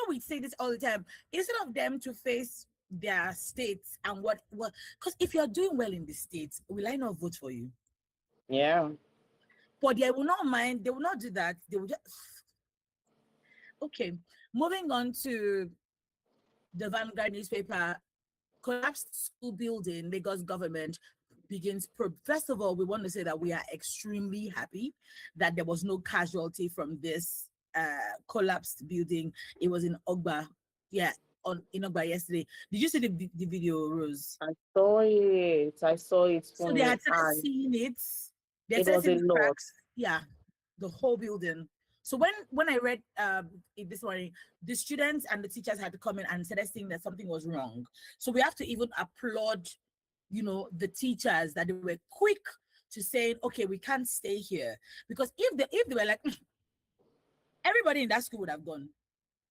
we say this all the time. Instead of them to face their states and what, because if you're doing well in the states, will I not vote for you? Yeah. But they will not mind. They will not do that. They will just okay. Moving on to the Vanguard newspaper, collapsed school building, Lagos government begins probe. First of all, we want to say that we are extremely happy that there was no casualty from this collapsed building. It was in Ogba, yeah, in Ogba yesterday. Did you see the video, Rose? I saw it. I saw it So for they me. had started seeing it. They had It started was a seeing the lot. cracks. Yeah, the whole building. So when I read it this morning, the students and the teachers had to come in and started saying that something was wrong. So we have to even applaud, the teachers that they were quick to saying, okay, we can't stay here, because if they were like, everybody in that school would have gone.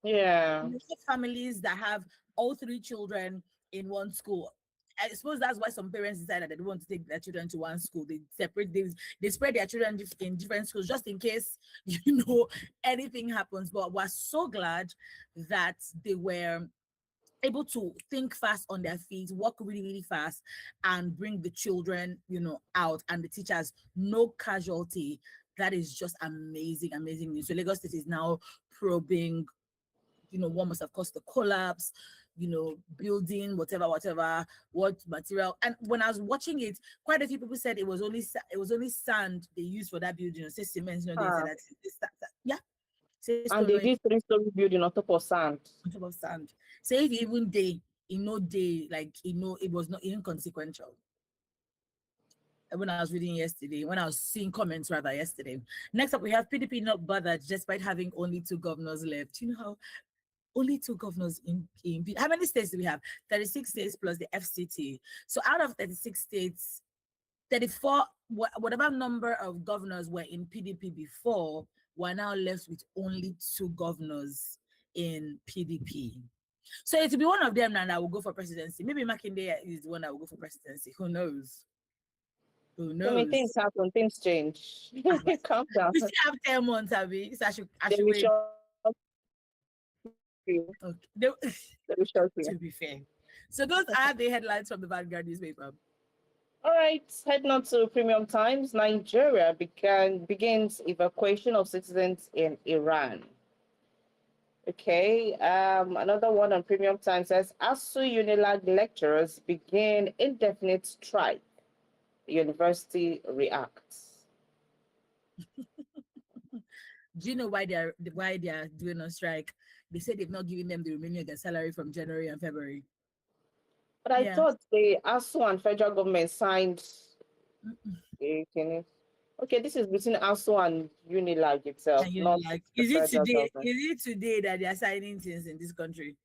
Yeah. Families that have all three children in one school. I suppose that's why some parents decide that they don't want to take their children to one school. They spread their children in different schools just in case, anything happens. But we're so glad that they were able to think fast on their feet, work really, really fast, and bring the children, out, and the teachers, no casualty. That is just amazing, amazing news. So Lagos State is now probing, what must have caused the collapse, building, whatever, what material. And when I was watching it, quite a few people said it was only sand they used for that building. Say cement, they said that. Yeah. And they did 3-story building on top of sand. On top of sand. So if even it was not inconsequential. When I was reading yesterday, when I was seeing comments rather yesterday. Next up, we have PDP not bothered despite having only 2 governors left. You know how only 2 governors in how many states do we have? 36 states plus the FCT. So out of 36 states, 34, whatever number of governors were in PDP before, were now left with only 2 governors in PDP. So it will be one of them now that will go for presidency. Maybe Makinde is the one that will go for presidency. Who knows? Who knows? So many things happen, things change. Calm down. We still have 10 months, Abby. So I should wait. Okay. To be fair. So those are the headlines from the Vanguard newspaper. All right, heading on to Premium Times. Nigeria begins evacuation of citizens in Iran. Okay, another one on Premium Times says ASU Unilag lecturers begin indefinite strike. The university reacts. Do you know why they are doing a strike? They said they've not given them the remaining of their salary from January and February. But I thought the ASU and federal government signed. Okay, this is between ASU and Unilag itself. Is it today that they are signing things in this country?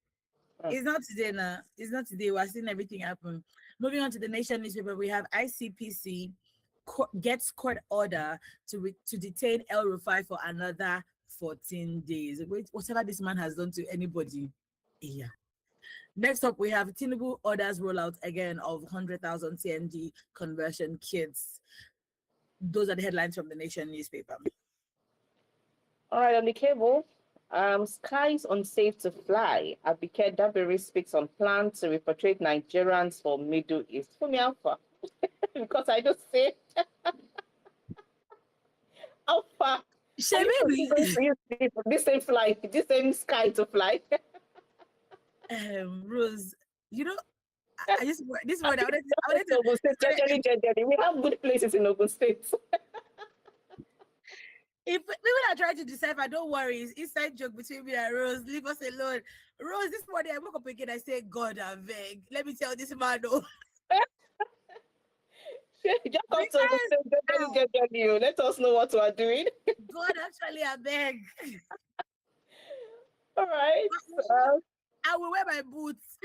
It's not today now. It's not today. We're seeing everything happen. Moving on to the Nation newspaper, we have ICPC gets court order to detain el-Rufai for another 14 days. Whatever this man has done to anybody. Yeah. Next up, we have Tinubu orders rollout again of 100,000 CNG conversion kits. Those are the headlines from the Nation newspaper. All right, on the cable, skies unsafe to fly. Abike Dabiri speaks on plan to repatriate Nigerians for Middle East. For me, Alpha, because I just say Alpha. This same flight, this same sky to fly. Rose, I just this one I wanted to. We have good places in Ogun State. If people are trying to decipher, don't worry. It's inside joke between me and Rose. Leave us alone. Rose, this morning I woke up again. I said, God, I beg. Let me tell this man, no. Just come to you. Let us know what we are doing. God, actually, I beg. All right. I will wear my boots.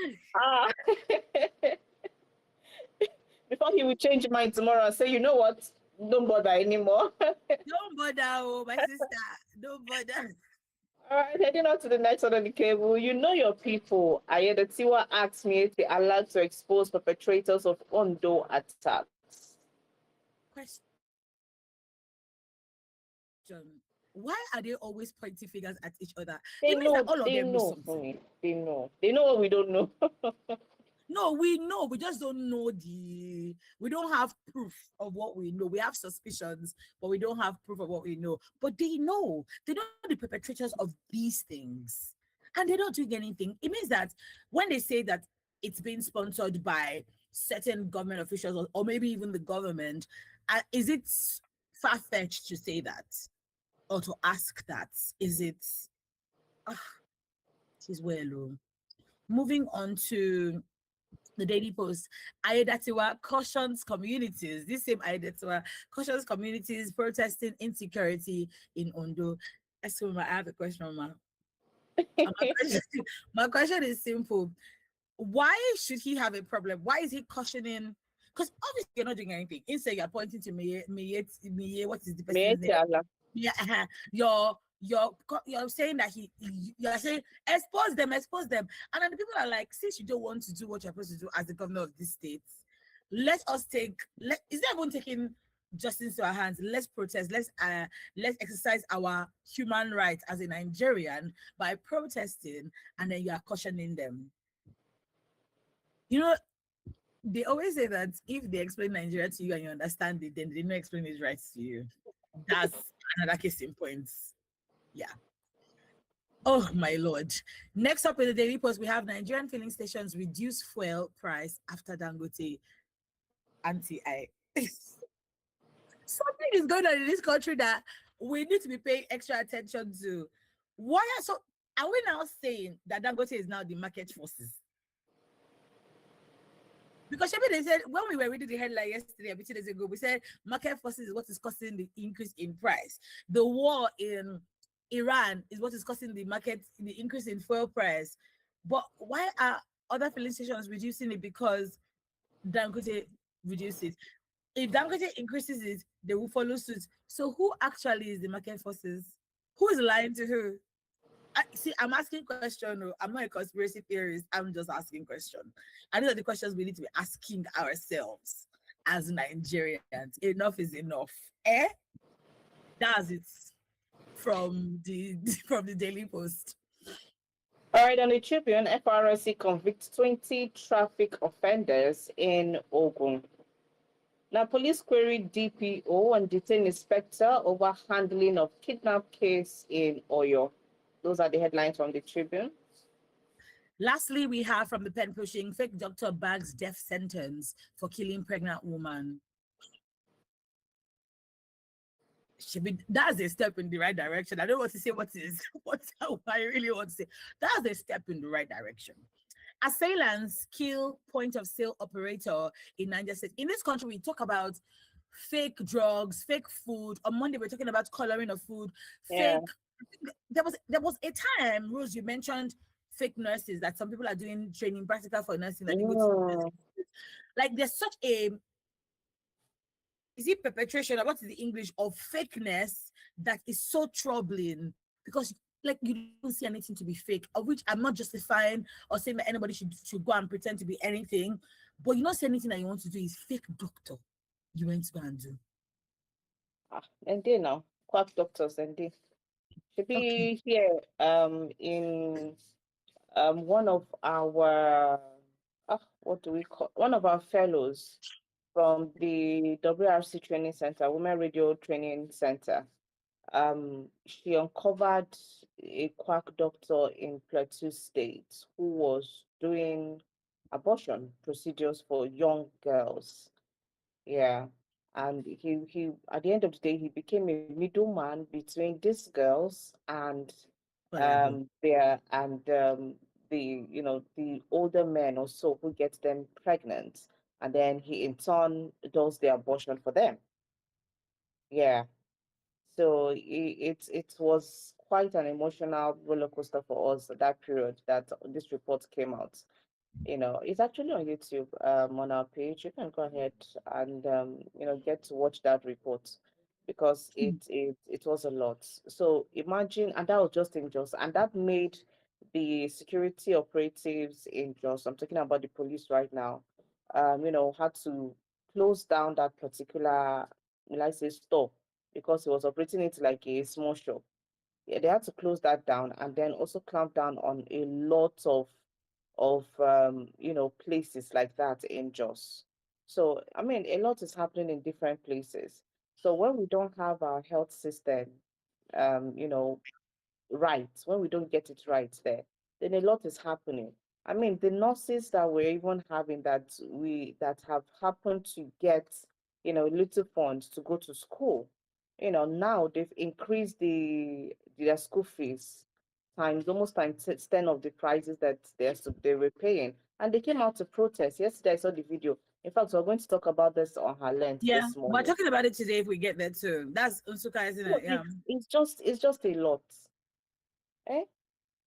Before he will change mind tomorrow and say, you know what? Don't bother anymore. Don't bother, my sister. Don't bother. All right, heading on to the next one on the cable. You know your people. Ayeda Tiwa asked me if they are allowed to expose perpetrators of Ondo attacks. Question. why are they always pointing fingers at each other? They It means that know, all of they them know know, something. honey. They know what we don't know. No, we know. We just don't know the. We don't have proof of what we know. We have suspicions, but we don't have proof of what we know. But they know. They know the perpetrators of these things, and they're not doing anything. It means that when they say that it's being sponsored by certain government officials, or maybe even the government, is it far fetched to say that or to ask that? Is it? Ah, it is well. Oh. Moving on to the Daily Post, Aiyedatiwa cautions communities. This same Aiyedatiwa cautions communities protesting insecurity in Ondo. So, I have a question, Mama. And my question is simple. Why should he have a problem? Why is he cautioning? Because obviously you're not doing anything. Instead, you're pointing to me, what is the Me person's name? chala. Yeah, you're saying that you're saying expose them, and then the people are like, since you don't want to do what you're supposed to do as the governor of this state, let us is there everyone taking justice to our hands? Let's protest. Let's exercise our human rights as a Nigerian by protesting, and then you are cautioning them. You know, they always say that if they explain Nigeria to you and you understand it, then they don't explain it right to you. That's another case in points. Yeah. Oh my lord. Next up in the Daily Post, we have Nigerian filling stations reduce fuel price after Dangote anti-I. Something is going on in this country that we need to be paying extra attention to. Why are we now saying that Dangote is now the market forces? Because they said when we were reading the headline yesterday, a few days ago, we said market forces is what is causing the increase in price. The war in Iran is what is causing the increase in fuel price. But why are other filling stations reducing it? Because Dangote reduced it. If Dangote increases it, they will follow suit. So who actually is the market forces? Who is lying to who? I'm asking question. I'm not a conspiracy theorist. I'm just asking question. And these are the questions we need to be asking ourselves as Nigerians. Enough is enough. That's it from the from the Daily Post. All right, on the Tribune, FRSC convicts 20 traffic offenders in Ogun. Now, police queried DPO and detain inspector over handling of kidnap case in Oyo. Those are the headlines from the Tribune. Lastly, we have from the pen pushing, fake doctor bags death sentence for killing pregnant woman. That's a step in the right direction. I don't want to say what I really want to say. That's a step in the right direction. Assailants kill point of sale operator in Niger State. In this country, we talk about fake drugs, fake food. On Monday, we're talking about coloring of food, Yeah. fake. There was a time, Rose, you mentioned fake nurses, that some people are doing training practical for nursing that they go to. Like there's such a is it perpetration or what is the English of fakeness that is so troubling because like you don't see anything to be fake, of which I'm not justifying or saying that anybody should go and pretend to be anything, but you not see anything that you want to do is fake doctor you went to go and do. And they now, quack doctors and they should Okay. be here in one of our what do we call one of our fellows from the WRC Training Center, Women Radio Training Center. She uncovered a quack doctor in Plateau State who was doing abortion procedures for young girls. Yeah. And he at the end of the day he became a middleman between these girls and their and the the older men or so who gets them pregnant, and then he in turn does the abortion for them. Yeah. So it was quite an emotional roller coaster for us at that period that this report came out. It's actually on YouTube, on our page. You can go ahead and get to watch that report because it was a lot. So imagine, and that was just in Jos, and that made the security operatives in Jos, I'm talking about the police right now, had to close down that particular, let's say, store because he was operating it like a small shop. Yeah, they had to close that down and then also clamp down on a lot of places like that in Jos. So I mean, a lot is happening in different places. So when we don't have our health system, um, you know, right, when we don't get it right there, then a lot is happening. I mean, the nurses that we're even having that have happened to get, little funds to go to school, now they've increased their school fees times almost times 10 of the prices that they were paying. And they came out to protest. Yesterday I saw the video. In fact, we're going to talk about this on her length Yeah, this we're morning. talking about it today if we get there too. That's Unsuka, isn't So it? Yeah. it's just a lot. Eh?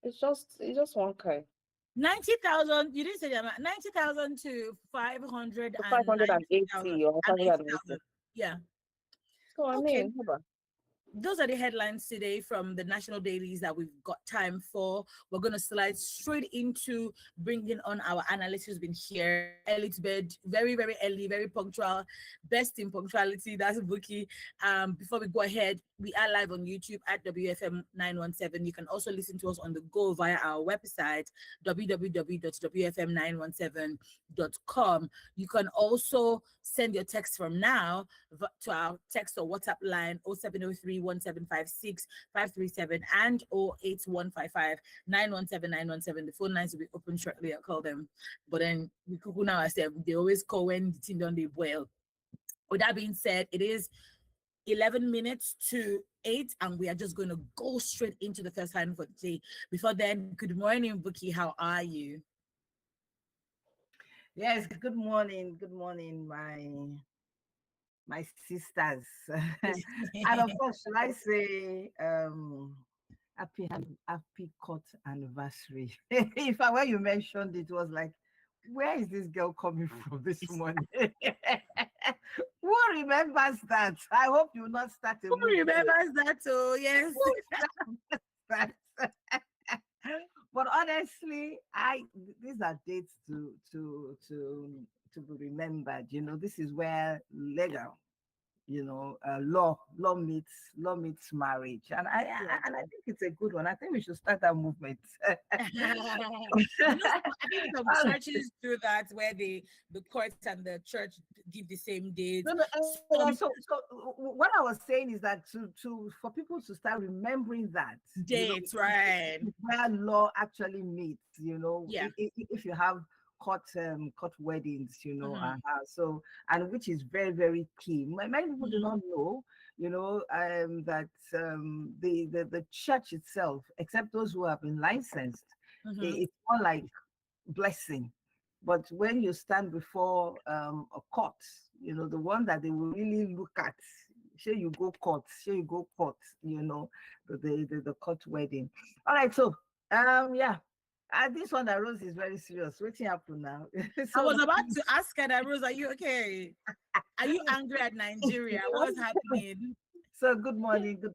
It's just one kind. 90,000, you didn't say the amount, 90,000 to 590,000 580 or and 580. 80,000. Yeah. So I Okay. mean, haba. Those are the headlines today from the national dailies that we've got time for. We're going to slide straight into bringing on our analyst who's been here early to bed, very, very early, very punctual, best in punctuality. That's Buki. Before we go ahead, we are live on YouTube at WFM 917. You can also listen to us on the go via our website, www.wfm917.com. You can also send your text from now to our text or WhatsApp line 0703 1756 537 and 08155 917 917. The phone lines will be open shortly. I'll call them. But then we could now ourselves. They always call when the team don't they boil. With that being said, it is 11 minutes to 8, and we are just going to go straight into the first line for the day. Before then, good morning, Buki. How are you? Yes, good morning. Good morning, my sisters. And of course, should I say happy court anniversary? If I when you mentioned it was like, where is this girl coming from this morning? Who remembers that? I hope you will not start a Who movie. remembers that? Oh, yes. That. But honestly, these are dates to be remembered. This is where legal, law meets marriage, and I think it's a good one. I think we should start that movement. I think some churches do that where the court and the church give the same date. No, so what I was saying is that for people to start remembering that Dates, right? where law actually meets, Yeah. if you have court weddings, Mhm. so, and which is very, very key. Many people do not know, that the church itself, except those who have been licensed, it's more like blessing. But when you stand before a court, the one that they will really look at, sure you go court, the court wedding. All right, so yeah. This one that Rose is very serious. What's happening now? I was about to ask her that, Rose, are you okay? Are you angry at Nigeria? What's happening? So good morning, Good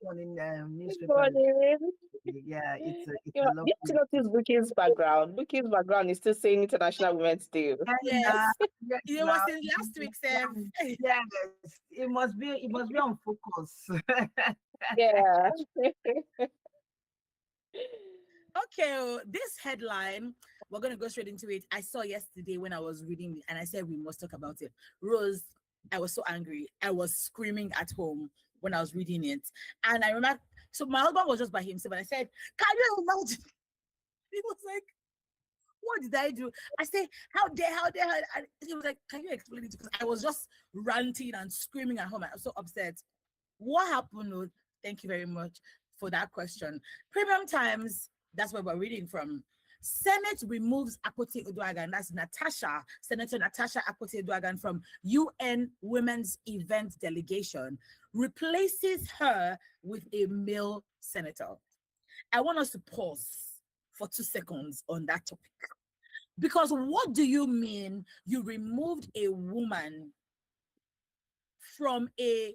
newspaper. morning. Yeah, it's a You have lovely. to notice Buki's background. Buki's background is still saying International Women's Day. Yes. Yes, It was since last week, Sam. yes, it must be on focus. Yeah. Okay, this headline, we're going to go straight into it. I saw yesterday when I was reading it, and I said we must talk about it. Rose, I was so angry. I was screaming at home when I was reading it. And I remember, so my husband was just by himself, and I said, can you imagine? He was like, what did I do? I said, how dare, And he was like, can you explain it? Because I was just ranting and screaming at home. I was so upset. What happened? Oh, thank you very much for that question. Premium Times, that's where we're reading from. Senate removes Akpote Uduaghan, that's Senator Natasha Akpote Uduaghan from UN Women's Event Delegation, replaces her with a male senator. I want us to pause for 2 seconds on that topic. Because what do you mean you removed a woman from a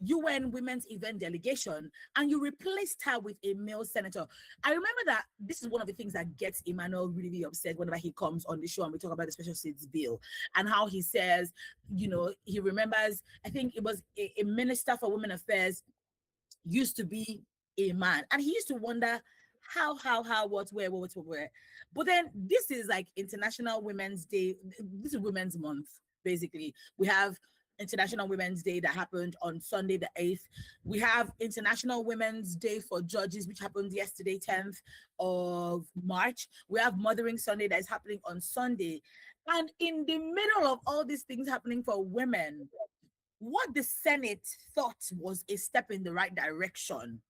UN Women's Event Delegation, and you replaced her with a male senator. I remember that this is one of the things that gets Emmanuel really, really upset whenever he comes on the show and we talk about the special seats bill, and how he says, you know, he remembers, I think it was a minister for women affairs used to be a man, and he used to wonder how, what, where, where. But then this is like International Women's Day. This is Women's Month, basically. We have International Women's Day that happened on Sunday the 8th. We have International Women's Day for Judges, which happened yesterday, 10th of March. We have Mothering Sunday that is happening on Sunday. And in the middle of all these things happening for women, what the Senate thought was a step in the right direction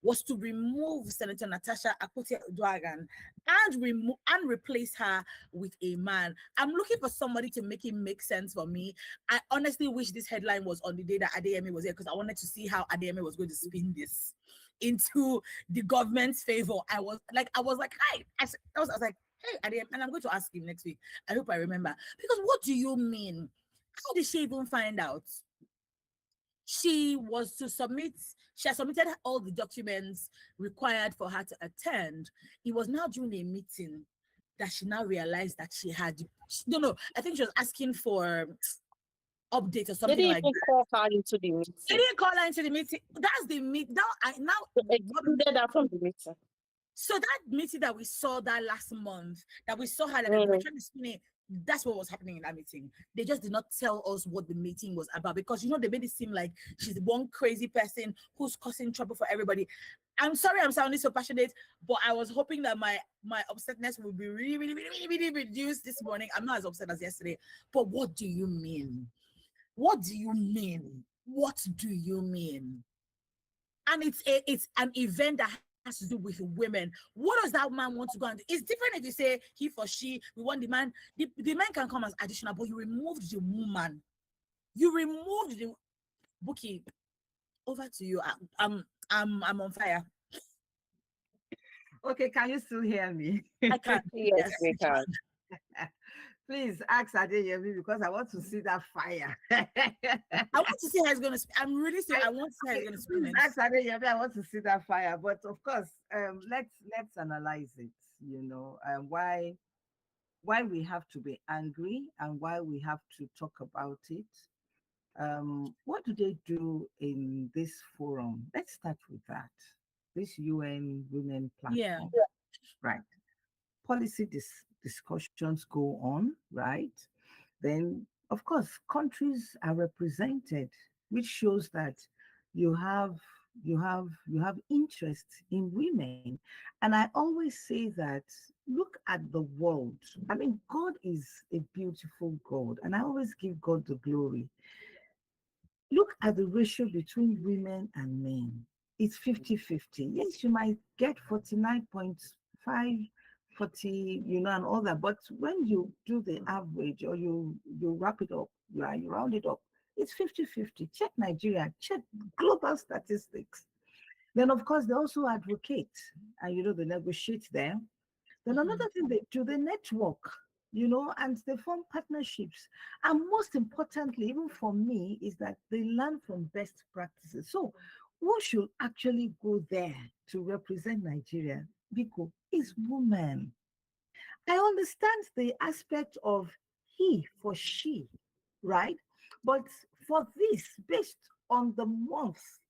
was to remove Senator Natasha Akpoti-Uduaghan and replace her with a man. I'm looking for somebody to make it make sense for me. I honestly wish this headline was on the day that Adeyemi was here, because I wanted to see how Adeyemi was going to spin this into the government's favor. I was like, hi. I was like, hey, Adeyemi, and I'm going to ask him next week. I hope I remember. Because what do you mean? How did she even find out? She had submitted all the documents required for her to attend. It was now during a meeting that she now realized that she had, I think she was asking for update or something like that. They didn't call her into the meeting. They didn't call her into the meeting. That's the meeting. Excluded her from the meeting. So that meeting that we saw that last month, that we saw her, that they were trying to spin it, that's what was happening in that meeting. They just did not tell us what the meeting was about, because they made it seem like she's one crazy person who's causing trouble for everybody. I'm sorry I'm sounding so passionate, but I was hoping that my upsetness would be really, really, really, really reduced this morning. I'm not as upset as yesterday. But what do you mean? What do you mean? What do you mean? And it's an event that has to do with women. What does that man want to go and do? It's different if you say he for she, we want the man. The man can come as additional, but you removed the woman. You removed the Bookie. Over to you. I'm on fire. Okay, can you still hear me? I can. Yes, we can. Please ask Adeyemi, because I want to see that fire. I want to see how it's going to speak. I'm really serious. I want to see how it's going to speak. Ask Adeyemi, I want to see that fire. But of course, let's analyze it. Why we have to be angry and why we have to talk about it. What do they do in this forum? Let's start with that. This UN Women platform. Yeah. Right. Policy discussions go on, right? Then, of course, countries are represented, which shows that you have interest in women. And I always say that, look at the world. I mean, God is a beautiful God, and I always give God the glory. Look at the ratio between women and men. It's 50-50. Yes, you might get 49.5, 40, and all that. But when you do the average, or you wrap it up, you round it up, it's 50-50. Check Nigeria, check global statistics. Then, of course, they also advocate, and, they negotiate there. Then another thing they do, they network, and they form partnerships. And most importantly, even for me, is that they learn from best practices. So who should actually go there to represent Nigeria, Biko, is women. I understand the aspect of he for she, right? But for this, based on the months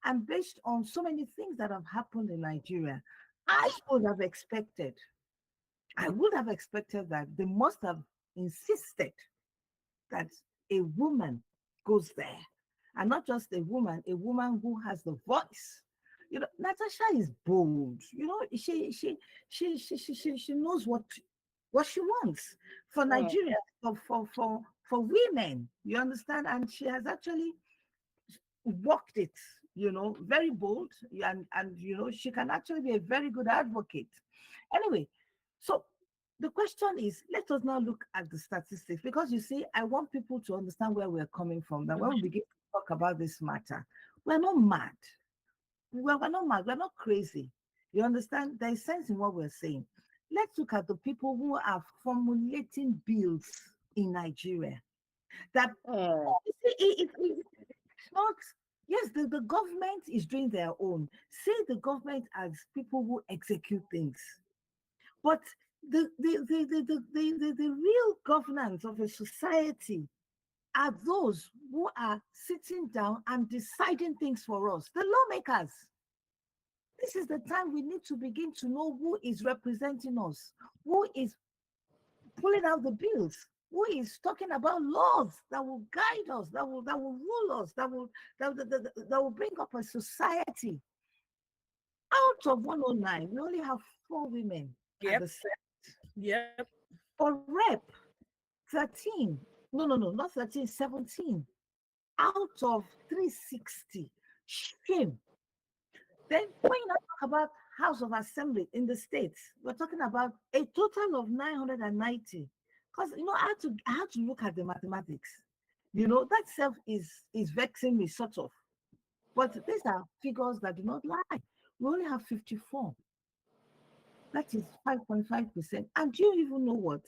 and based on so many things that have happened in Nigeria, I would have expected that they must have insisted that a woman goes there. And not just a woman who has the voice. Natasha is bold. She knows what she wants for Nigeria, for women. You understand? And she has actually walked it, very bold, and she can actually be a very good advocate. Anyway, so the question is, let us now look at the statistics, because you see, I want people to understand where we're coming from. That when we begin to talk about this matter, we're not mad. We're not mad. We're not crazy. You understand? There is sense in what we're saying. Let's look at the people who are formulating bills in Nigeria. That it's not Yes, the government is doing their own. See the government as people who execute things. But the real governance of a society are those who are sitting down and deciding things for us, the lawmakers. This is the time we need to begin to know who is representing us, who is pulling out the bills, who is talking about laws that will guide us, that will rule us, that will bring up a society. Out of 109, we only have 4 women at Yep. the Senate. Yep. For rep, 13. No, not 13, 17. Out of 360. Shame. Then when you talk about House of Assembly in the states, we're talking about a total of 990. Because I had to look at the mathematics. That self is vexing me sort of. But these are figures that do not lie. We only have 54. That is 5.5%. And do you even know what?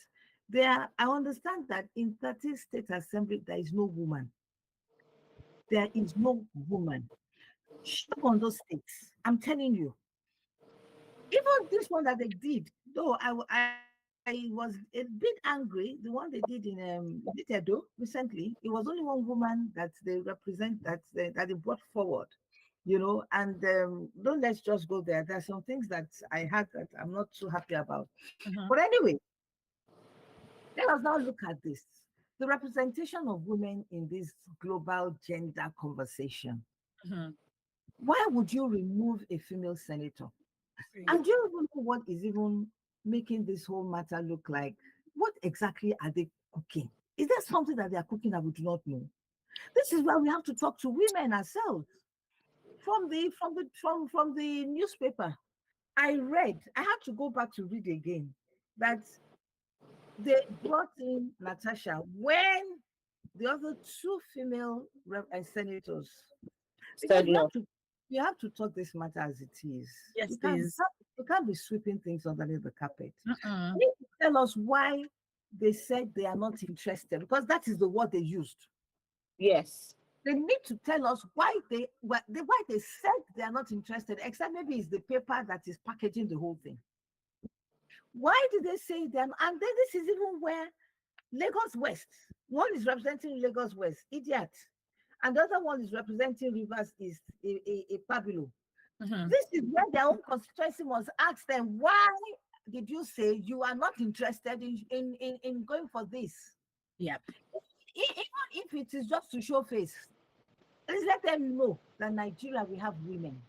I understand that in 30 state assembly, there is no woman. There is no woman. Check on those states. I'm telling you. Even this one that they did, though I was a bit angry. The one they did in Edo recently, it was only one woman that they represent that they brought forward, and don't let's just go there. There are some things that I had that I'm not too happy about. Mhm. But anyway, let us now look at this. The representation of women in this global gender conversation. Mhm. Why would you remove a female senator? Yep. And do you even know what is even making this whole matter look like? What exactly are they cooking? Is there something that they are cooking that we do not know? This is where we have to talk to women ourselves. From the newspaper, I had to go back to read again that they brought in Natasha when the other two female senators, because Said no. we have to talk this matter as it is. Yes, You can't, please. you can't be sweeping things underneath the carpet. Mm-mm. They need to tell us why they said they are not interested, because that is the word they used. Yes. They need to tell us why they said they are not interested, except maybe it's the paper that is packaging the whole thing. Why did they say them? And then this is even where Lagos West, one is representing Lagos West, idiot, and the other one is representing Rivers East, a Pablo. Mhm. This is where their own constituency must ask them, why did you say you are not interested in going for this? Yep. Even if it is just to show face, please let them know that Nigeria, we have women.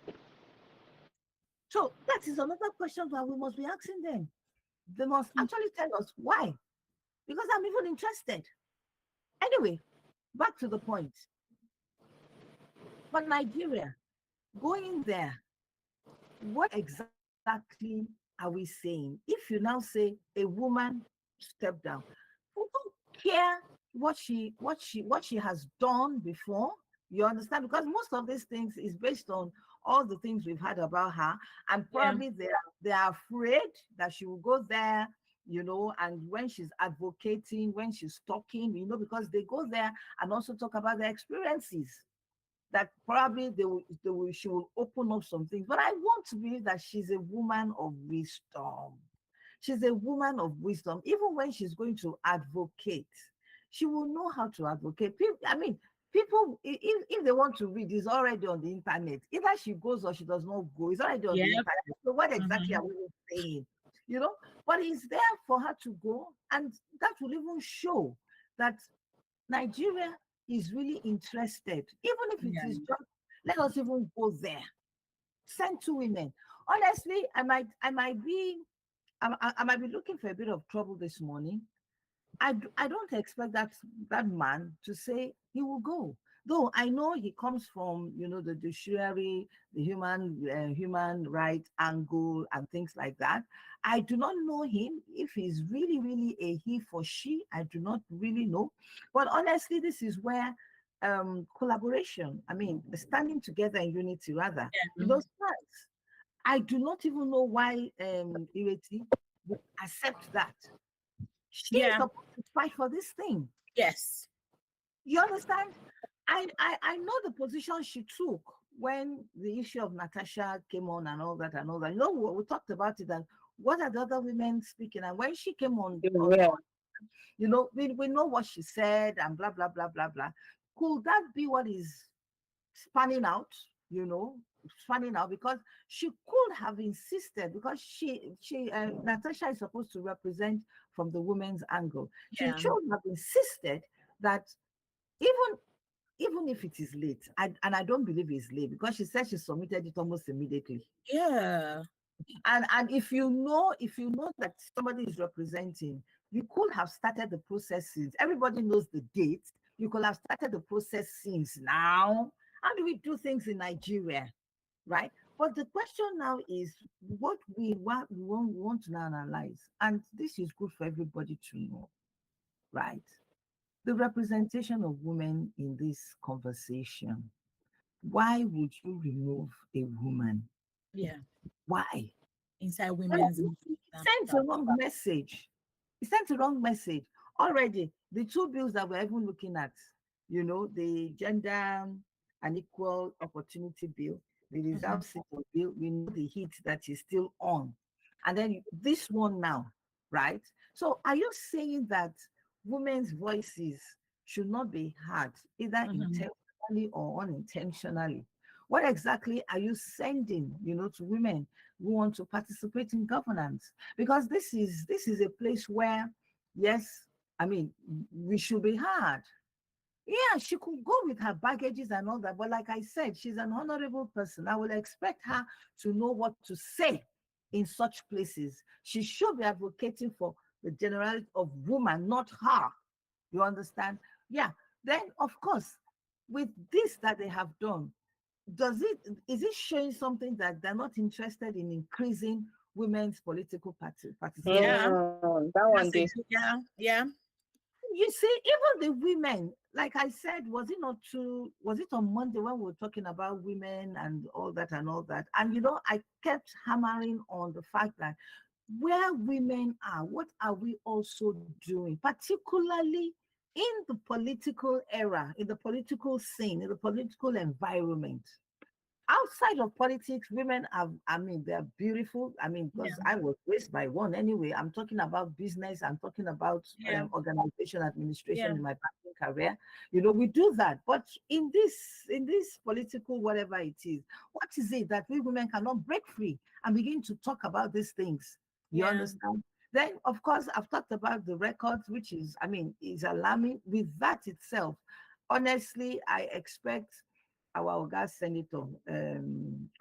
So that is another question that we must be asking them. They must actually tell us why, because I'm even interested. Anyway, back to the point. For Nigeria, going there, what exactly are we saying? If you now say a woman step down, we don't care what she has done before. You understand? Because most of these things is based on all the things we've heard about her, and Yeah. probably they are afraid that she will go there, and when she's advocating, when she's talking, because they go there and also talk about their experiences, that probably she will open up some things. But I want to believe that she's a woman of wisdom. She's a woman of wisdom. Even when she's going to advocate, she will know how to advocate. People, if they want to read, it's already on the internet. Either she goes or she does not go. It's already on the Yep. internet. So what exactly Mhm. are we saying? But it's there for her to go, and that will even show that Nigeria is really interested, even if it Yeah. is just, let us even go there. Send 2 women. Honestly, I might be looking for a bit of trouble this morning. I don't expect that man to say he will go. Though I know he comes from the judiciary, the human right angle and things like that. I do not know him if he's really really a he for she. I do not really know, but honestly, this is where collaboration. I mean, standing together in unity rather. Yeah. Starts. I do not even know why Ireti would accept that. She is Yeah. supposed to fight for this thing. Yes. You understand? I know the position she took when the issue of Natasha came on and all that and all that. You know, we talked about it, and what are the other women speaking? And when she came on Yeah. you know, we know what she said and blah blah blah blah blah. Could that be what is spanning out? You know, spanning out because she could have insisted because she Natasha is supposed to represent from the women's angle. She Yeah. should have insisted that even even if it is late, and I don't believe it's late because she said she submitted it almost immediately. Yeah. And if you know that somebody is representing, you could have started the process since everybody knows the date. You could have started the process since now. How do we do things in Nigeria, right? But the question now is what we want to now analyze, and this is good for everybody to know, right? The representation of women in this conversation. Why would you remove a woman? Yeah. Why? Inside No, women's it sends a wrong message. It sends a wrong message. Already, the two bills that we're even looking at, you know, the gender and equal opportunity bill, the Mhm. reserve seat bill, we know the heat that is still on. And then this one now, right? So are you saying that women's voices should not be heard, either Mhm. intentionally or unintentionally? What exactly are you sending, you know, to women who want to participate in governance? Because this is a place where, yes, I mean, we should be heard. Yeah, she could go with her baggages and all that, but like I said, she's an honorable person. I will expect her to know what to say in such places. She should be advocating for the generality of woman, not her. You understand? Yeah. Then, of course, with this that they have done, is it showing something that they're not interested in increasing women's political participation? Yeah. That one That's a day. good, yeah. Yeah. You see, even the women, like I said, was it on Monday when we were talking about women and all that and all that? And you know, I kept hammering on the fact that where women are, what are we also doing, particularly in the political era, in the political scene, in the political environment? Outside of politics, women have, I mean, they're beautiful. I mean, Yeah. because I was raised by one anyway. I'm talking about business, I'm talking about Yeah. organization administration Yeah. in my banking career. You know, we do that. But in this political, whatever it is, what is it that we women cannot break free and begin to talk about these things? You Yeah. understand? Then, of course, I've talked about the records, which is, I mean, is alarming. With that itself, honestly, I expect our Oga Senator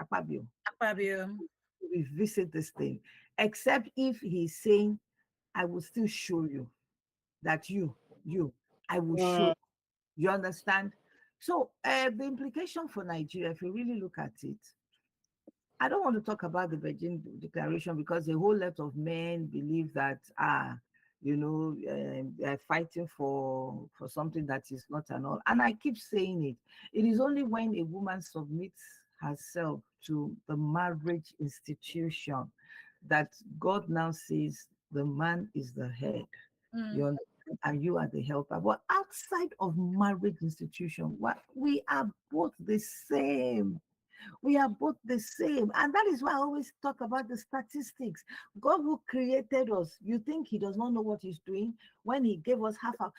Akpabio Fabio. to revisit this thing, except if he's saying, I will still show you that I will show. Mm. You understand? So the implication for Nigeria, if you really look at it, I don't want to talk about the Virgin Declaration because a whole lot of men believe that they're fighting for something that is not and all. And I keep saying it. It is only when a woman submits herself to the marriage institution that God now says the man is the head. You Mm. understand? And you are the helper. But outside of marriage institution, we are both the same. We are both the same. And that is why I always talk about the statistics. God who created us, you think he does not know what he's doing when he gave us half a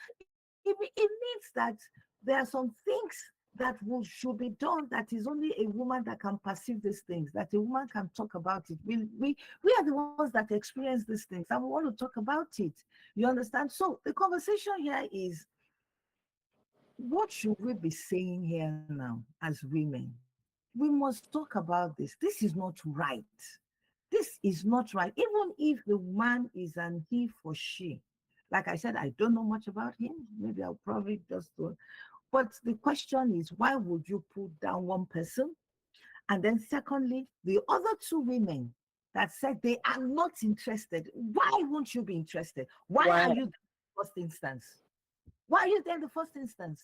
it means that there are some things that should be done that is only a woman that can perceive these things, that a woman can talk about it. We are the ones that experience these things and we want to talk about it. You understand? So the conversation here is what should we be saying here now as women? We must talk about this. This is not right. This is not right. Even if the man is an he for she. Like I said, I don't know much about him. Maybe I'll probably just do. But the question is, why would you put down one person? And then secondly, the other two women that said they are not interested. Why won't you be interested? Why are Why? you there in the first instance? Why are you there in the first instance?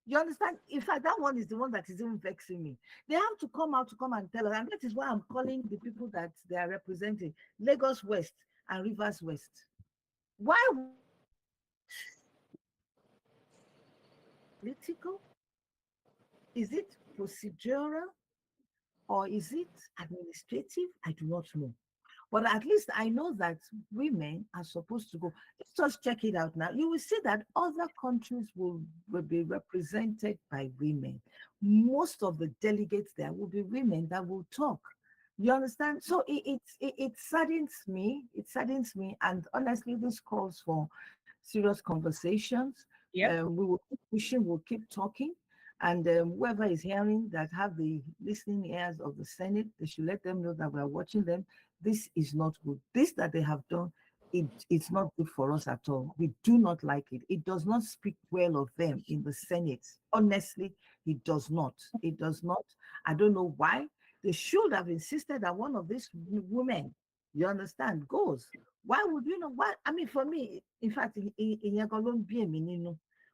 You understand? In fact, that one is the one that is even vexing me. They have to come out to come and tell us, and that is why I'm calling the people that they are representing Lagos West and Rivers West. Why political? Is it procedural or is it administrative? I do not know. But at least I know that women are supposed to go. Let's just check it out now. You will see that other countries will be represented by women. Most of the delegates there will be women that will talk. You understand? So it saddens me. It saddens me. And honestly, this calls for serious conversations. Yep. We will keep pushing, we'll keep talking. And whoever is hearing that have the listening ears of the Senate, they should let them know that we are watching them. This is not good. This that they have done, it's not good for us at all. We do not like it. It does not speak well of them in the Senate. Honestly, it does not. It does not. I don't know why. They should have insisted that one of these women, you understand, goes. Why would you know? Why? I mean, for me, in fact,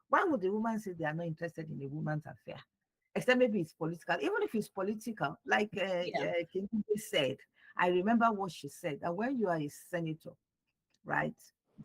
why would the woman say they are not interested in a woman's affair? Except maybe it's political. Even if it's political, like Yeah. Kingi said, I remember what she said, that when you are a senator, right?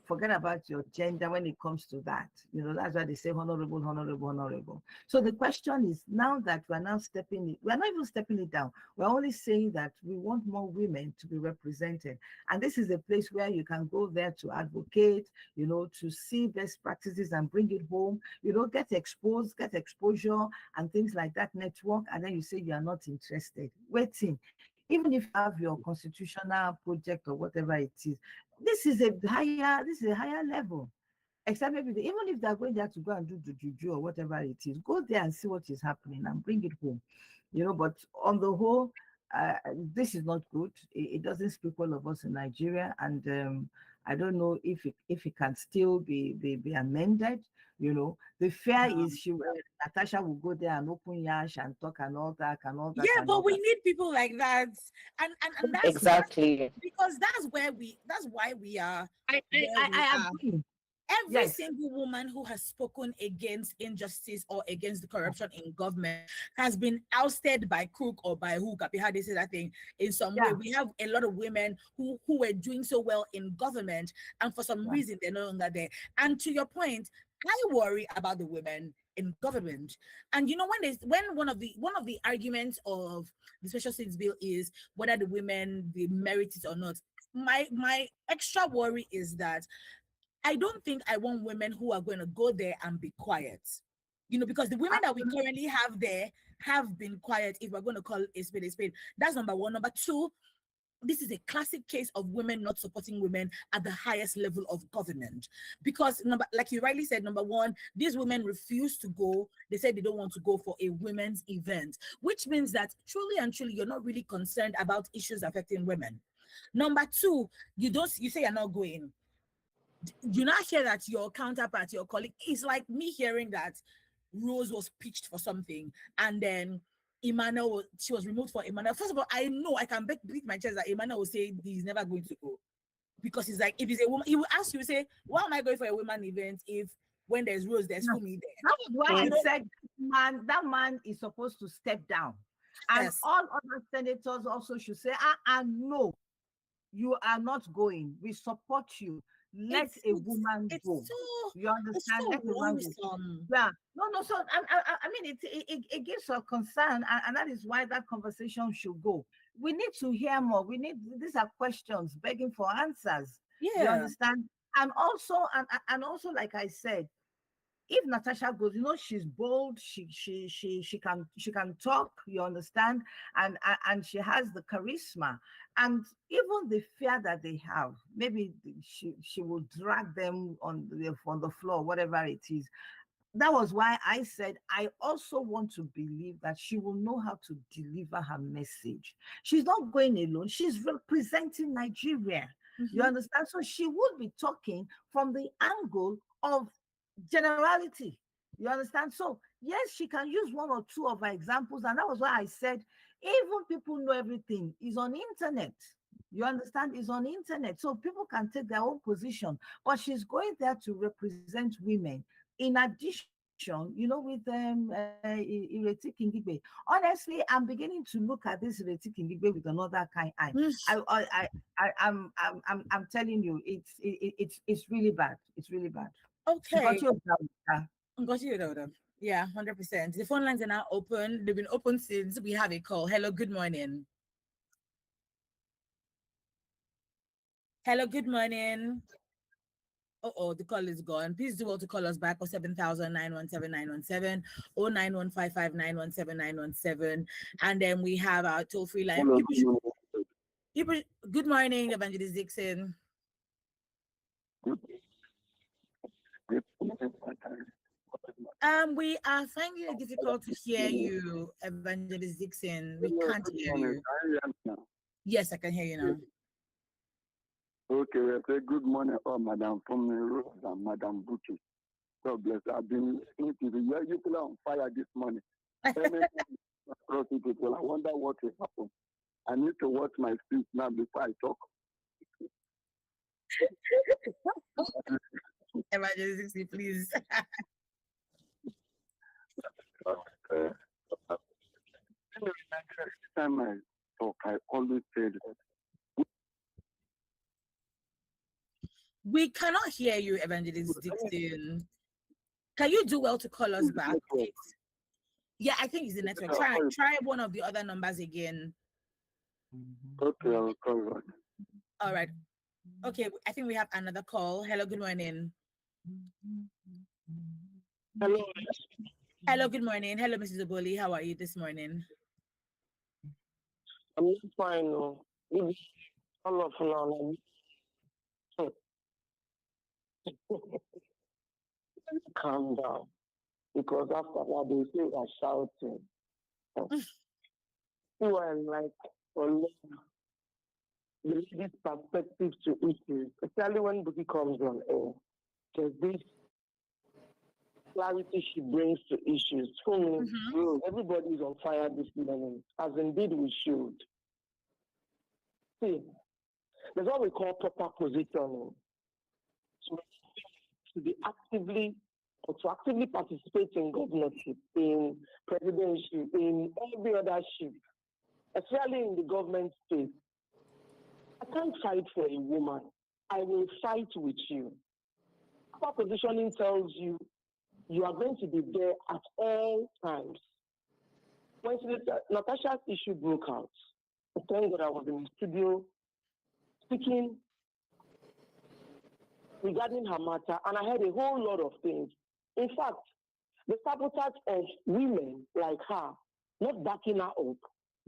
Forget about your gender when it comes to that. You know, that's why they say honorable, honorable, honorable. So the question is now that we're now stepping it, we're not even stepping it down. We're only saying that we want more women to be represented. And this is a place where you can go there to advocate, you know, to see best practices and bring it home, you know, get exposed, get exposure and things like that, network. And then you say you are not interested. Waiting. Even if you have your constitutional project or whatever it is, this is a higher level. Except maybe even if they're going there to go and do the juju or whatever it is, go there and see what is happening and bring it home. You know, but on the whole, this is not good. It doesn't speak well of us in Nigeria, and I don't know if it can still be amended. You know, the fear is Natasha will go there and open yash and talk and all that and all that. Yeah, and but all we that. need people like that, and that's Exactly. because that's why we are I, I, where I we I are. agree. Every Yes. single woman who has spoken against injustice or against the corruption in government has been ousted by crook or by hook. I how they say that thing in some way. Yeah. We have a lot of women who were doing so well in government, and for some Yeah. reason they're no longer there. And to your point, I worry about the women in government. And you know, when one of the arguments of the special seats bill is whether the women they merit it or not. My extra worry is that I don't think I want women who are going to go there and be quiet. You know, because the women that we currently have there have been quiet, if we're going to call a spade a spade. That's number one. Number two, this is a classic case of women not supporting women at the highest level of government. Because like you rightly said, number one, these women refuse to go. They said they don't want to go for a women's event, which means that truly and truly you're not really concerned about issues affecting women. Number two, you say you're not going. You not hear that your counterpart, your colleague, is like me hearing that Rose was pitched for something and then Emmanuel, she was removed for Emmanuel. First of all, I know I can beat my chest that Emmanuel will say he's never going to go because he's like, if he's a woman, he will ask you, say, why am I going for a woman event if when there's Rose, there's Yeah. Fumi there? That is why You I know, said that man is supposed to step down. And yes, all other senators also should say, no, you are not going. We support you. Let it's a it's woman it's go. so You understand? so Let a woman go. worrisome. Yeah. No. So I mean, it gives a concern, and that is why that conversation should go. We need to hear more. These are questions begging for answers. You Yeah. understand? And also, like I said, if Natasha goes, you know, she's bold, she can talk, you understand, and she has the charisma, and even the fear that they have, maybe she will drag them on the floor, whatever it is. That was why I said I also want to believe that she will know how to deliver her message. She's not going alone, she's representing Nigeria. You Mhm. understand? So she would be talking from the angle of generality. You understand? So yes, she can use one or two of her examples, and that was why I said even people know everything is on internet. You understand? Is on internet, so people can take their own position. But she's going there to represent women. In addition, you know, with Ireti Kingibe. Honestly, I'm beginning to look at this Ireti Kingibe with another kind eye. Mm. I'm telling you, it's really bad. It's really bad. Okay. Because you're Got you, Daughter. Yeah, 100%. The phone lines are now open. They've been open since we have a call. Hello, good morning. Hello, good morning. Oh, the call is gone. Please do well to call us back on 7,917,917 or 9155917917. And then we have our toll-free line. Hello, People, good morning, Evangelist Dixon. We are finding it difficult to hear you, Evangelist Dixon. We can't hear you. Yes, I can hear you now. Okay, I say good morning, Madam from Rose and Madam Buki. God bless. I've been listening to you. You people are on fire this morning. People, I wonder what will happen. I need to watch my feet now before I talk. Evangelist Dixon, please. Every time I talk, I always say that. We cannot hear you, Evangelist Dixon. Can you do well to call us back, please? Yeah, I think it's the network. Try one of the other numbers again. Okay, I'll call back. All right. Okay, I think we have another call. Hello, good morning. Hello. Hello, good morning. Hello, Mrs. Oboli. How are you this morning? I'm fine. All of now. Calm down. Because after that, they say we're shouting. You are like, this perspective to issues, especially when Buki comes on air. There's this clarity she brings to issues. For me, everybody is on fire this morning, as indeed we should. See, there's what we call proper positioning. So to be actively or to actively participate in governorship, in presidency, in every other ship, especially in the government space. I can't fight for a woman. I will fight with you. Proper positioning tells you you are going to be there at all times. When Natasha's issue broke out, I thank God I was in the studio speaking regarding her matter, and I heard a whole lot of things. In fact, the sabotage of women like her, not backing her up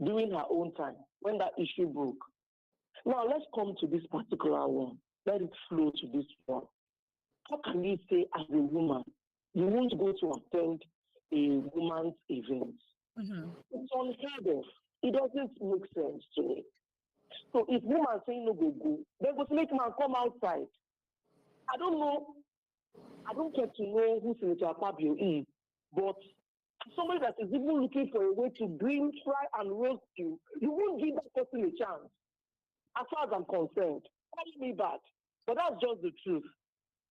during her own time when that issue broke. Now, let's come to this particular one. Let it flow to this one. How can you say, as a woman, you won't go to attend a woman's event? It's unheard of. It doesn't make sense to me. So if woman saying no go, then go make man come outside. I don't know. I don't get to know who Senator Akpabio is, but somebody that is even looking for a way to bring, try and roast you, you won't give that person a chance. As far as I'm concerned, call me bad, but that's just the truth.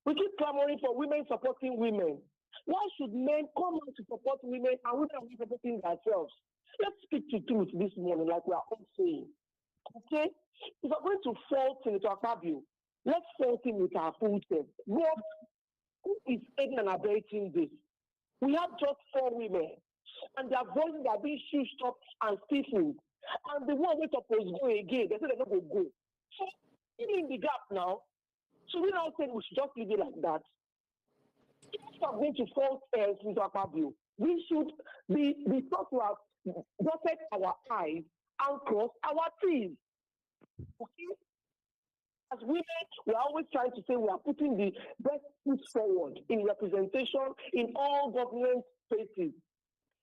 We keep clamoring for women supporting women. Why should men come out to support women and women are supporting themselves? Let's speak to truth this morning, like we are all saying. Okay? If we're going to fault Senator Akpabio, let's fault him with our full self. What? Who is aiding and abetting this? We have just 4 women, and their voices are being shushed up and stifled. And the one we're supposed to go again, they say they're not going to go. So, in the gap now, so we now say we should just leave it like that. If we are going to fault Mr. Akpabio, we should be taught to have dotted our I's and crossed our T's. Okay? As women, we are always trying to say we are putting the best foot forward in representation in all government spaces.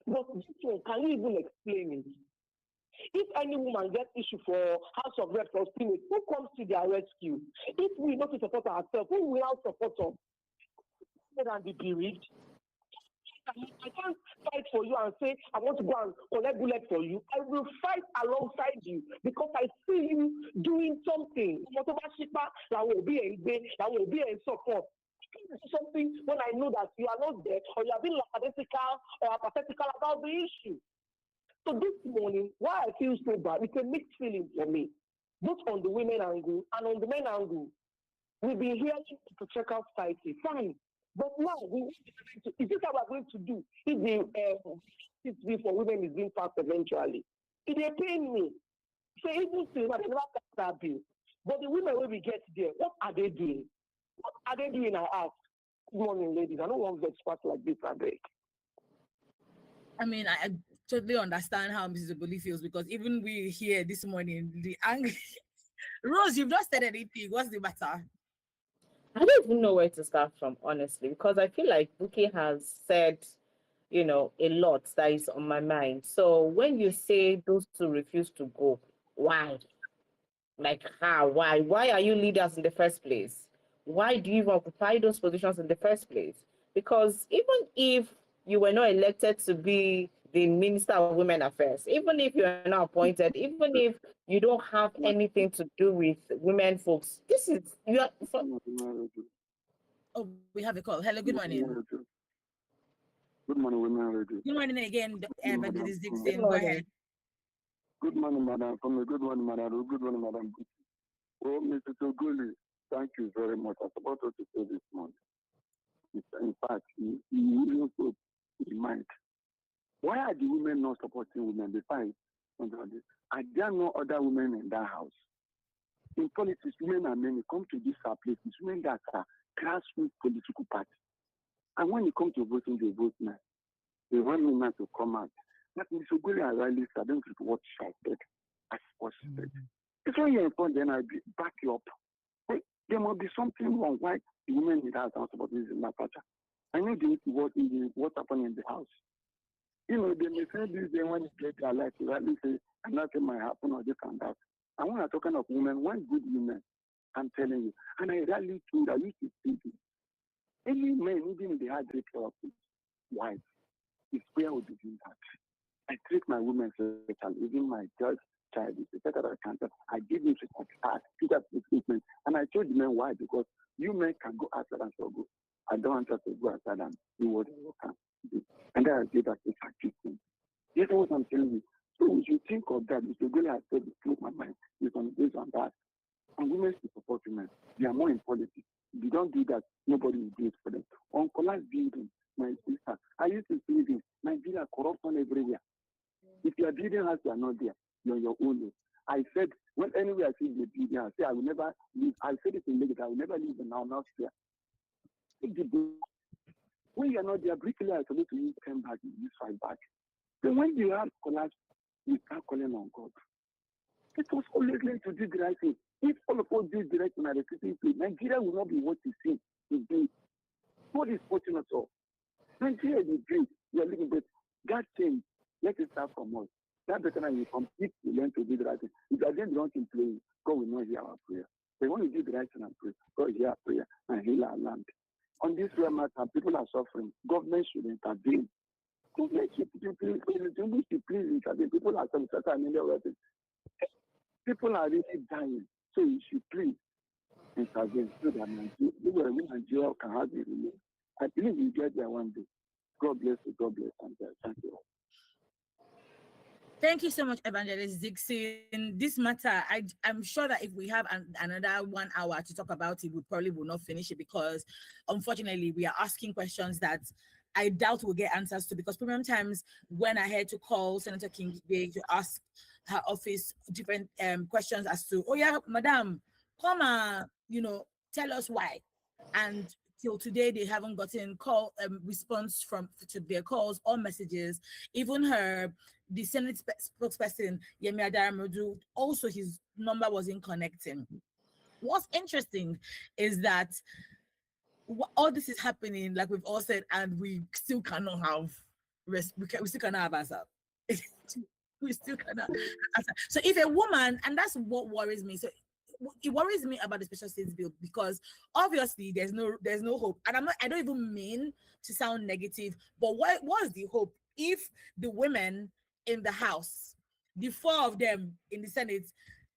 But this one, can you even explain it? If any woman gets issue for House of Reps or Senate, who comes to their rescue? If we not to support ourselves, who will now support us? And be bereaved. I can't fight for you and say, I want to go and collect bullet for you. I will fight alongside you because I see you doing something. That will be a support. Something when I know that you are not there or you are being lackadaisical or apathetical about the issue. So this morning, why I feel so bad, it's a mixed feeling for me, both on the women angle and on the men angle. We've been hearing patriarchal society, fine, But now, is this how we're going to do if the CCTV for women is being passed eventually? It they pain me. So even still, I never got that bill. But the women when we get there, what are they doing? What are they doing? I ask. Good morning, ladies. I don't want to express like this, I beg. I mean, I totally understand how Mrs. Oboli feels, because even we here this morning, the angry Rose, you've not said anything. What's the matter? I don't even know where to start from, honestly, because I feel like Buki has said, a lot that is on my mind. So when you say those two refuse to go, why? Like how? Why? Why are you leaders in the first place? Why do you even occupy those positions in the first place? Because even if you were not elected to be the Minister of Women Affairs, even if you're not appointed, even if you don't have anything to do with women folks, you are. Oh, we have a call. Hello, good morning. Good morning, Women Radio. Good morning again, Evangelist Dixon. Good Go morning. ahead. Good morning, Madam. Good morning, Madam. Good morning, Madam. Oh, Mr. Togoli, thank you very much. I suppose to say this morning. In fact, you even put in mind. Why are the women not supporting women? They find are there no other women in that house? In politics, women and men come to these places, women that are grassroots political parties. And when it comes to voting, they vote now. They want me not to come out. But Mr. Goli and Riley, I don't know what she said. As what she said. If when you're in front, then I'll back you up. But there must be something wrong. Why the women in the house are supporting this in Natasha? I know they need to what happened in the house. They may say this, they want to get their life. They rightly say, and nothing might happen or this and that. And when I'm talking of women, one good woman, I'm telling you, and I rarely told, I used to see this. Any man, even if they had great care of his wife, is where would be doing that. I treat my women special, even my child is a better cancer. I give him to treatment. And I told the men why, because you men can go outside and struggle. I don't want us to go outside and do what you can do. And then I did that as a treatment. That's what I'm telling you. So we should think of that. Mr. Goli has said, it's my mind. It's on this and that. And women should support women. They are more in politics. If you don't do that, nobody will do it for them. On collapse building, my sister, I used to see this. Nigeria, corruption everywhere. If your building house, you are not there. You're on your own. I said, when anywhere I see the building, I say I will never leave. I said it in Lagos, I will never leave the now here. When you are not there, briefly I supposed to use 10 bags, you use 5 bags. Then when you have collapse, you start calling on God. It was always going to do the right thing. If all of us do the right thing at the city, Nigeria will not be what you see today. God is watching us all. Nigeria is great. We are living, but God change. Let it start from us. That better than you complete to learn to do the right thing. If you are doing the wrong thing, pray, God will not hear our prayer. But when we do the right thing and pray, God will hear our prayer and heal our land. On this real matter, people are suffering. Government should intervene. Government should please intervene. People are suffering. People are really dying. So you should please intervene so that Nigeria can have a relief. I believe we get there one day. God bless you. God bless you. Thank you. Thank you so much, Evangelist Dixon. This matter, I'm sure that if we have another 1 hour to talk about it, we probably will not finish it, because unfortunately we are asking questions that I doubt we'll get answers to, because premium times when I had to call Senator King to ask her office different questions as to, oh yeah, madam, come tell us why. And till today, they haven't gotten response to their calls or messages. Even the Senate spokesperson, Yemi Adaramodu, also his number wasn't connecting. What's interesting is that all this is happening, like we've all said, and we still cannot have we still cannot have answer. We still cannot answer. So if a woman, and that's what worries me. So it worries me about the special states bill, because obviously there's no hope. And I don't even mean to sound negative, but what's the hope if the women in the House, the 4 of them in the Senate,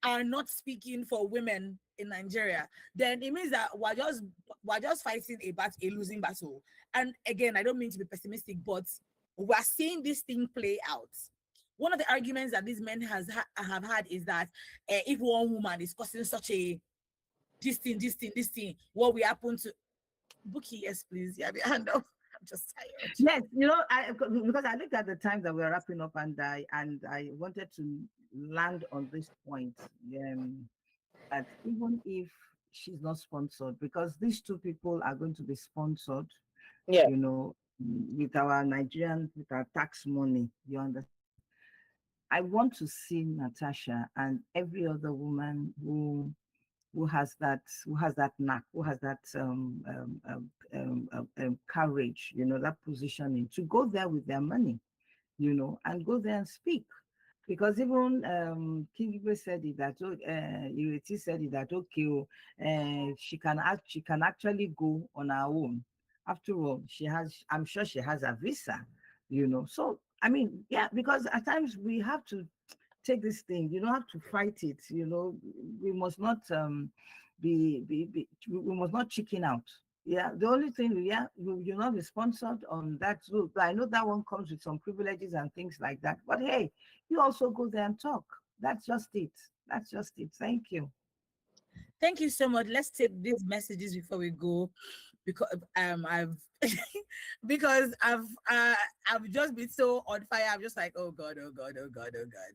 are not speaking for women in Nigeria? Then it means that we're just fighting a losing battle. And again, I don't mean to be pessimistic, but we're seeing this thing play out. One of the arguments that these men have had is that if one woman is causing such a this thing, what will happen to? Bookie, yes, please. You have your hand up. I'm just tired. Yes, because I looked at the time that we're wrapping up, and I wanted to land on this point. That even if she's not sponsored, because these two people are going to be sponsored, Yeah. with our tax money. You understand? I want to see Natasha and every other woman who has that knack, who has that courage, that positioning, to go there with their money, and go there and speak. Because even Kigibe said it that Ireti said it that she can actually go on her own. After all, I'm sure she has a visa, So I mean, yeah, because at times we have to take this thing. You don't have to fight it. We must not we must not chicken out. Yeah, the only thing, yeah, you're not be sponsored on that route. I know that one comes with some privileges and things like that. But hey, you also go there and talk. That's just it. That's just it. Thank you. Thank you so much. Let's take these messages before we go, because I've because I've just been so on fire. I'm just like, oh God, oh God, oh God, oh God.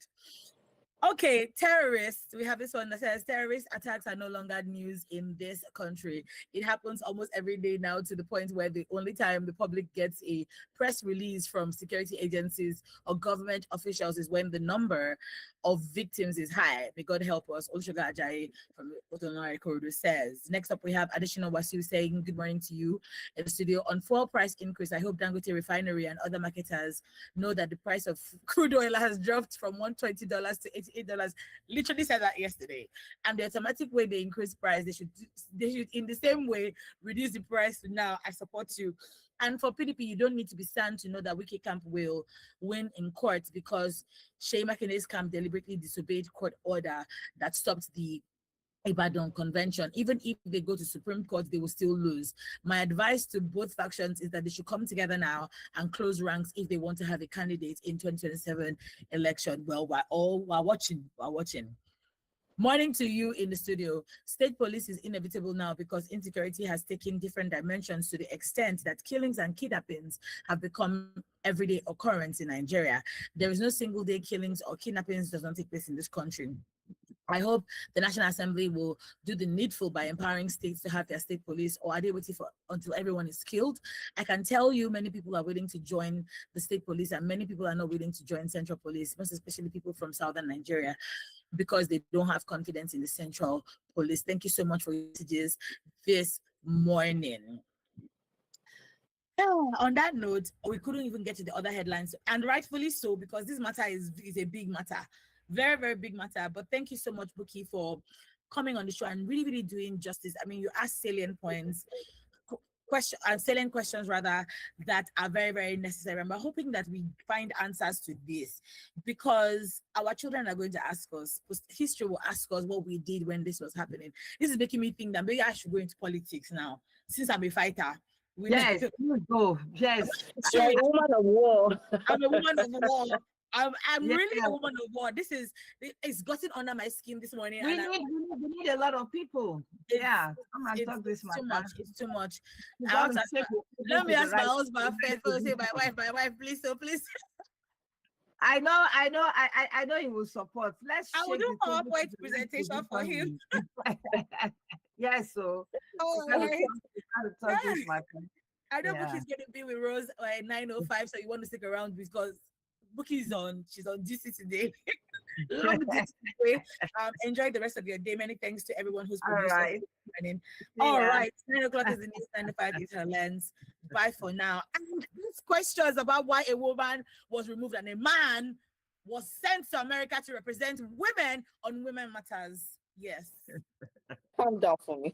Okay, terrorists. We have this one that says terrorist attacks are no longer news in this country. It happens almost every day now, to the point where the only time the public gets a press release from security agencies or government officials is when the number of victims is high. May God help us. Olusoga Ajayi from the Otonari Corridor says. Next up, we have additional Wasu saying, good morning to you in the studio. On fuel price increase, I hope Dangote Refinery and other marketers know that the price of crude oil has dropped from $120 to $88. Literally said that yesterday. And the automatic way they increase price, they should in the same way reduce the price to now. I support you. And for PDP, you don't need to be stunned to know that Wiki Camp will win in court, because Shea Makine's camp deliberately disobeyed court order that stopped the Ibadan Convention. Even if they go to Supreme Court, they will still lose. My advice to both factions is that they should come together now and close ranks if they want to have a candidate in 2027 election. Well, we're watching. Morning to you in the studio. State police is inevitable now because insecurity has taken different dimensions to the extent that killings and kidnappings have become everyday occurrence in Nigeria. There is no single day killings or kidnappings does not take place in this country. I hope the National Assembly will do the needful by empowering states to have their state police, or are they waiting until everyone is killed? I can tell you many people are willing to join the state police and many people are not willing to join central police, most especially people from southern Nigeria, because they don't have confidence in the central police. Thank you so much for your messages this morning. On that note, we couldn't even get to the other headlines, and rightfully so, because this matter is a big matter. Very, very big matter. But thank you so much, Buki, for coming on the show and really, really doing justice. I mean, you asked salient points, salient questions rather, that are very, very necessary. And we're hoping that we find answers to this, because our children are going to ask us, history will ask us what we did when this was happening. This is making me think that maybe I should go into politics now, since I'm a fighter. Yes, you go. Yes. You're a woman of war. I'm a woman of war. I'm really a woman of war. It's gotten under my skin this morning. We need a lot of people. Yeah, come and talk this matter. It's too much. Let me ask my husband first. Say my wife, please, so please. I know he will support. I will do a PowerPoint presentation for him. Yes, so this matter. I know Bookie's going to be with Rose at 9:05, so you want to stick around because Bookie's she's on duty today. Long duty today. Enjoy the rest of your day. Many thanks to everyone who's produced. All right. 9 o'clock is the news, 9:05 is her lens. Bye for now. And these questions about why a woman was removed and a man was sent to America to represent women on Women Matters. Yes. Calm down for me.